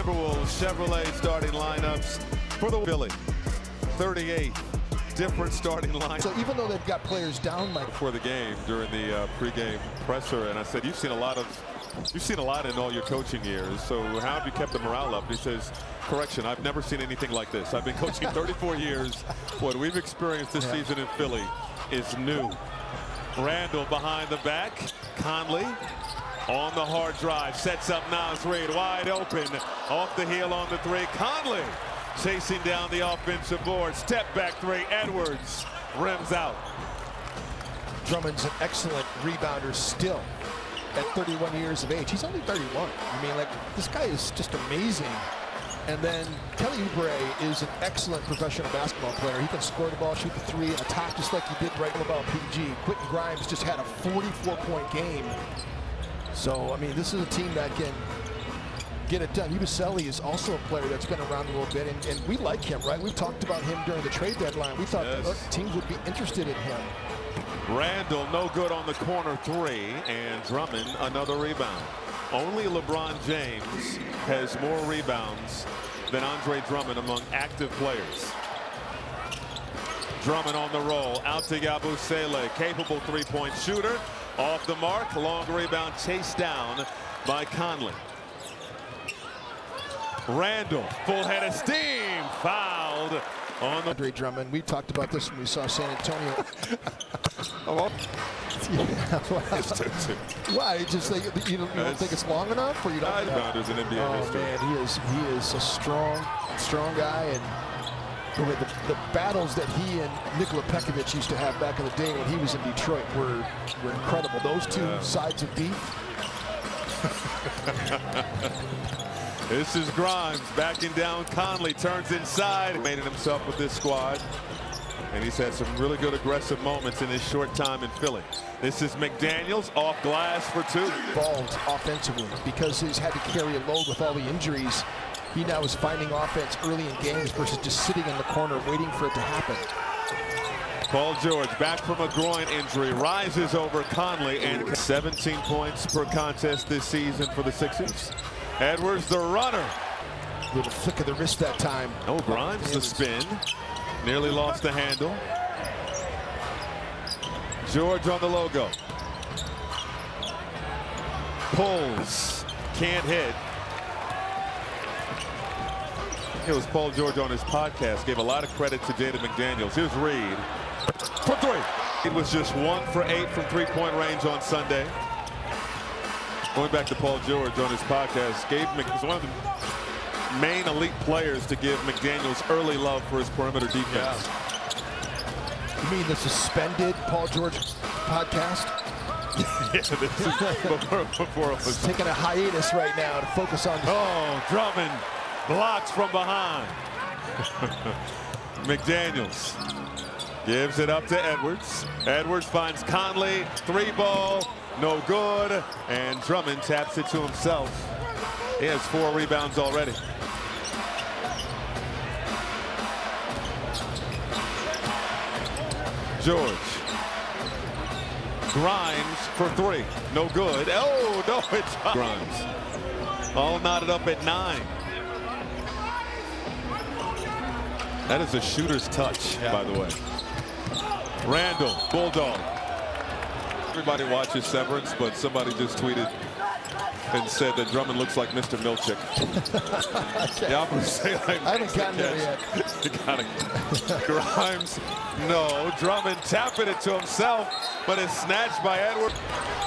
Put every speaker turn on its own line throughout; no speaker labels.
Timberwolves Chevrolet starting lineups for the Philly. 38 different starting lineups.
So even though they've got players down like
before the game during the pregame presser, and I said, you've seen a lot in all your coaching years, so how have you kept the morale up? He says, correction, I've never seen anything like this. I've been coaching 34 years. What we've experienced this season in Philly is new. Randall behind the back. Conley on the hard drive, sets up Nas Reed wide open, off the heel on the three. Conley chasing down the offensive board. Step back three. Edwards rims out.
Drummond's an excellent rebounder still at 31 years of age. He's only 31. I mean, like, this guy is just amazing. And then Kelly Oubre is an excellent professional basketball player. He can score the ball, shoot the three, and attack just like he did right about PG. Quentin Grimes just had a 44-point game. So, I mean, this is a team that can get it done. Ubaselli is also a player that's been around a little bit, and we like him, right? We've talked about him during the trade deadline. We thought that teams would be interested in him.
Randall no good on the corner three, and Drummond another rebound. Only LeBron James has more rebounds than Andre Drummond among active players. Drummond on the roll, out to Yabusele, capable three-point shooter, off the mark, long rebound chased down by Conley. Randall, full head of steam, fouled on the
Andre Drummond. We talked about this when we saw San Antonio. Why? Just like you don't think it's long enough, or you don't?
Rebounders in NBA history.
Man, he is a strong guy, and the battles that he and Nikola Pekovic used to have back in the day when he was in Detroit were incredible. Those two sides of beef.
This is Grimes backing down. Conley turns inside. Made it himself with this squad. And he's had some really good aggressive moments in his short time in Philly. This is McDaniels off glass for two.
Involved offensively because he's had to carry a load with all the injuries. He now is finding offense early in games versus just sitting in the corner waiting for it to happen.
Paul George back from a groin injury, rises over Conley, and 17 points per contest this season for the Sixers. Edwards the runner.
Little flick of the wrist that time.
Oh, Grimes the spin. Nearly lost the handle. George on the logo. Pulls. Can't hit. It was Paul George on his podcast. Gave a lot of credit to Jaden McDaniels. Here's Reed for three. It was just 1 for 8 from three-point range on Sunday. Going back to Paul George on his podcast, was one of the main elite players to give McDaniels early love for his perimeter defense.
You mean the suspended Paul George podcast?
Yeah, this is before it was
taking a hiatus right now to focus on.
Oh, Drummond blocks from behind. McDaniels gives it up to Edwards. Edwards finds Conley, three ball, no good, and Drummond taps it to himself. He has 4 rebounds already. George. Grimes for 3. No good. Oh, no, it's Grimes. All knotted up at 9. That is a shooter's touch, by the way. Randall, Bulldog. Everybody watches Severance, but somebody just tweeted and said that Drummond looks like Mr. Milchick. Yeah,
I haven't gotten there yet.
Grimes, no. Drummond tapping it to himself, but it's snatched by Edwards.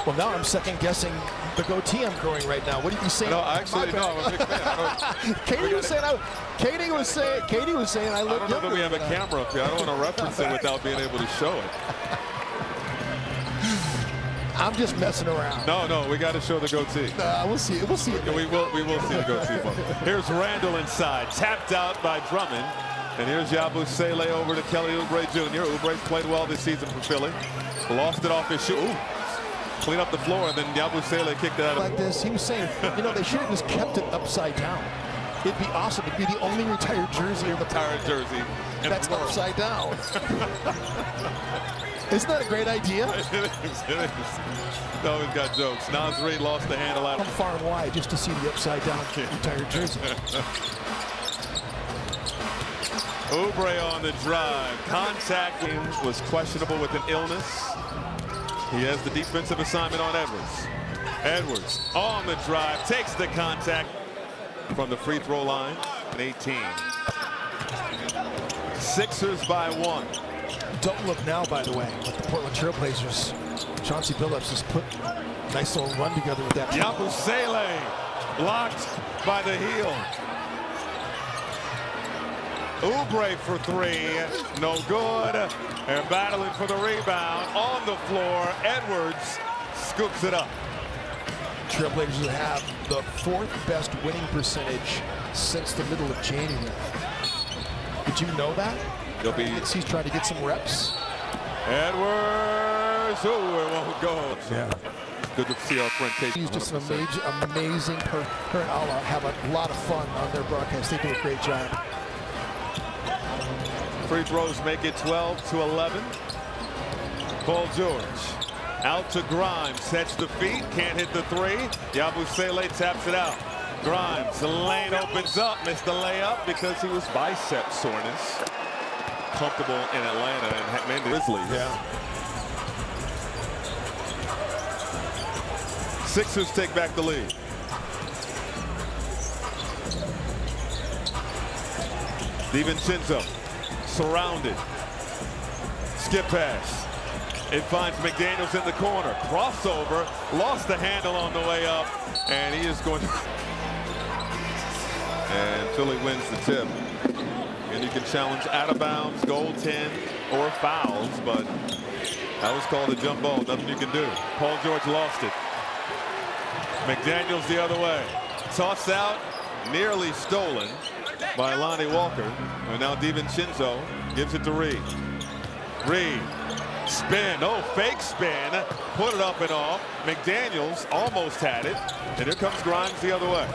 Well, now I'm second guessing the goatee I'm growing right now. What are you saying?
No, actually, no. I'm a big fan.
Katie was saying I look
I don't know that we have a camera up here. I don't want to reference it without being able to show it.
I'm just messing around.
No, we got to show the goatee.
We'll see it. We'll see it.
We will see the goatee. Here's Randall inside, tapped out by Drummond. And here's Yabusele over to Kelly Oubre Jr. Oubre's played well this season for Philly. Lost it off his shoe. Ooh. Clean up the floor, and then Yabusele kicked it out.
Like this, he was saying, they should have just kept it upside down. It'd be awesome. It'd be the only retired jersey of the
retired jersey
that's upside down. Isn't that a great idea?
It is. No, he's got jokes. Nas Reed lost the handle out.
From far and wide just to see the upside down retired jersey.
Oubre on the drive. Contact was questionable with an illness. He has the defensive assignment on Edwards. Edwards on the drive, takes the contact from the free throw line. 18. Sixers by 1.
Don't look now, by the way, but the Portland Trailblazers, Chauncey Billups has put a nice little run together with that.
Yabusele blocked by the heel. Oubre for 3, no good. And battling for the rebound on the floor. Edwards scoops it up.
Trailblazers have the 4th best winning percentage since the middle of January. Did you know that? He's trying to get some reps.
Edwards, oh, it won't go.
Yeah.
Good to see our friend Casey.
He's just an amazing person. Her and Allah have a lot of fun on their broadcast. They do a great job.
Free throws make it 12-11. Paul George out to Grimes, sets the feet, can't hit the 3. Yabusele taps it out. Grimes, the lane opens up, missed the layup because he was bicep soreness. Comfortable in Atlanta and made the Grizzlies.
Yeah.
Sixers take back the lead. DiVincenzo surrounded. Skip pass. It finds McDaniels in the corner. Crossover. Lost the handle on the way up. And he is going to... And Philly wins the tip. And you can challenge out of bounds, goaltend, or fouls, but that was called a jump ball. Nothing you can do. Paul George lost it. McDaniels the other way. Tossed out, nearly stolen by Lonnie Walker. And now DiVincenzo gives it to Reed. Reed, spin, oh, fake spin, put it up and off. McDaniels almost had it. And here comes Grimes the other way.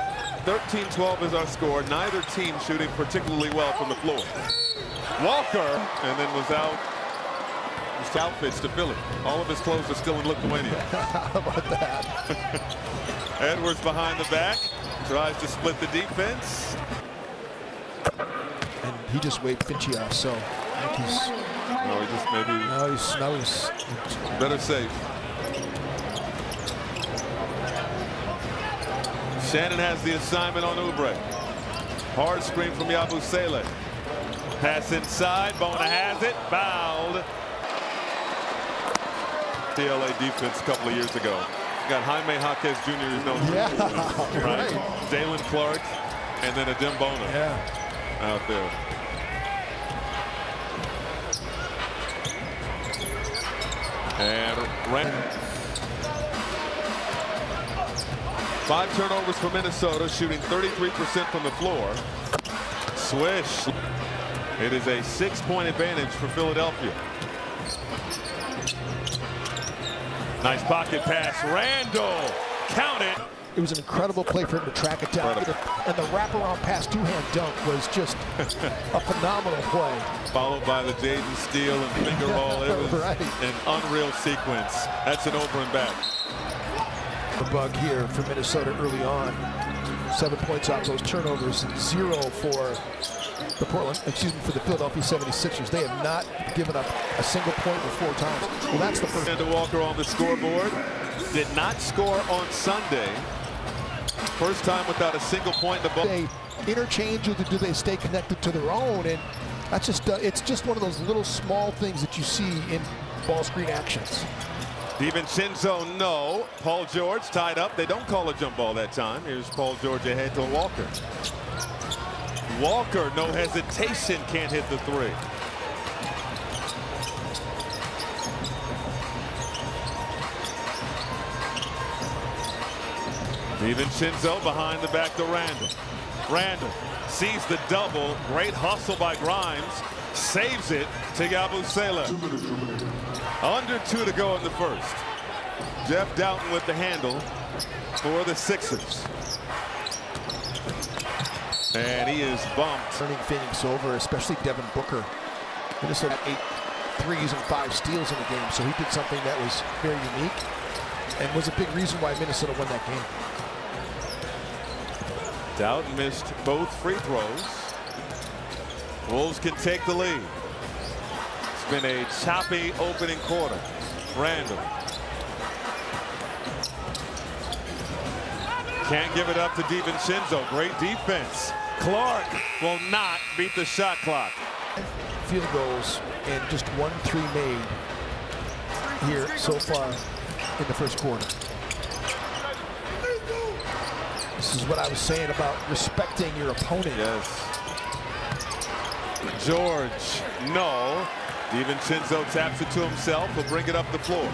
13-12 is our score. Neither team shooting particularly well from the floor. Walker, and then was out. His outfits to Philly. All of his clothes are still in Lithuania.
How about that?
Edwards behind the back, tries to split the defense.
And he just waved Finchy off, so I think he's...
No, he just maybe...
No, he's
better safe. Shannon has the assignment on Oubre. Hard screen from Yabusele. Pass inside, Bona has it, fouled. TLA defense a couple of years ago. Got Jaime Jaquez Jr. who's known for right. Jalen Clark, and then Adem Bona out there. And 5 turnovers for Minnesota, shooting 33% from the floor. Swish. It is a 6-point advantage for Philadelphia. Nice pocket pass. Randall. Count it.
It was an incredible play for him to track it down. And the wraparound pass two-hand dunk was just a phenomenal play.
Followed by the Jaden Steele and finger roll. It was an unreal sequence. That's an over and back.
The bug here for Minnesota early on. 7 points off those turnovers, 0 for the for the Philadelphia 76ers. They have not given up a single point with 4 times. Well, that's the first.
And Walker on the scoreboard. Did not score on Sunday. First time without a single point in the ball.
They interchange, or do they stay connected to their own? And that's just it's just one of those little small things that you see in ball screen actions.
DiVincenzo, no. Paul George tied up. They don't call a jump ball that time. Here's Paul George ahead to Walker. Walker, no hesitation, can't hit the 3. DiVincenzo behind the back to Randall. Randall sees the double. Great hustle by Grimes. Saves it to Yabusele. Under 2 to go in the first. Jeff Doughton with the handle for the Sixers. And he is bumped.
Turning Phoenix over, especially Devin Booker. Minnesota 8 threes and 5 steals in the game. So he did something that was very unique and was a big reason why Minnesota won that game.
Dowd missed both free throws. Wolves can take the lead. It's been a choppy opening quarter. Randall can't give it up to DiVincenzo. Great defense. Clark will not beat the shot clock.
Field goals and just 1-3 made here so far in the first quarter. This is what I was saying about respecting your opponent.
Yes. George, no. DiVincenzo taps it to himself. He'll bring it up the floor.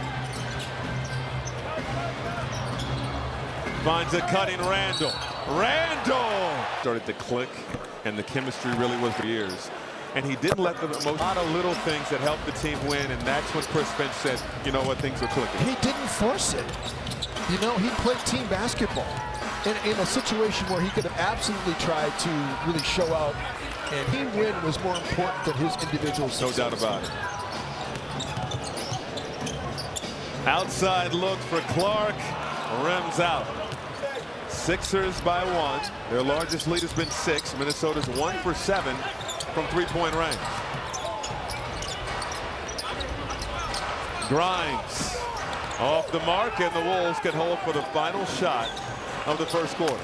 Finds a cutting Randall. Randall! Started to click, and the chemistry really was for years. And he didn't let a lot of little things that helped the team win, and that's when Chris Finch said, you know what, things are clicking.
He didn't force it. You know, he played team basketball in a situation where he could have absolutely tried to really show out, and team win was more important than his individual success.
No doubt about it. Outside look for Clark. Rims out. Sixers by 1. Their largest lead has been 6. Minnesota's 1 for 7 from three-point range. Grimes off the mark, and the Wolves get hold for the final shot of the first quarter.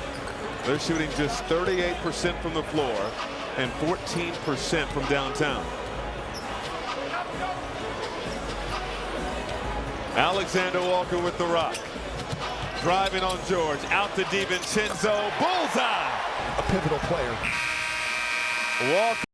They're shooting just 38% from the floor and 14% from downtown. Alexander Walker with the rock. Driving on George, out to DiVincenzo, bullseye!
A pivotal player.
Walker.